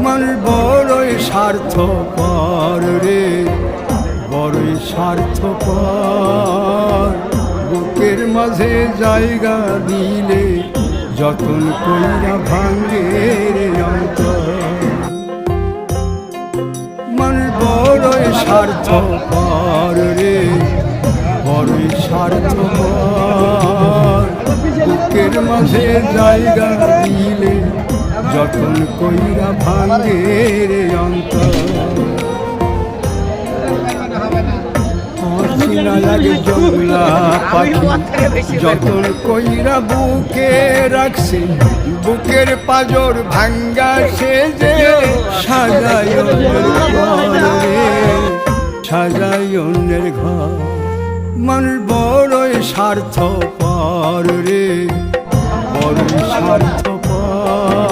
মন বড়ই স্বার্থপর রে, বড়ই স্বার্থপর। বুকের মাঝে জায়গা দিলে যতন কইরা ভাঙ্গে রে অন্তর। মন বড়ই স্বার্থপর রে, বড়ই স্বার্থপর। বুকের মাঝে জায়গা দিলে যতন কইরা ভাঙ্গে রে অন্তর। চিনা লাগে জংলা পাখি যতন কইরা বুকে রাখছে, বুকের পাজর ভাঙ্গা সে যে সাজায় অন্যের ঘর রে, সাজায় অন্যের ঘর। মন বড়ই স্বার্থপর রে, বড়ই স্বার্থপর।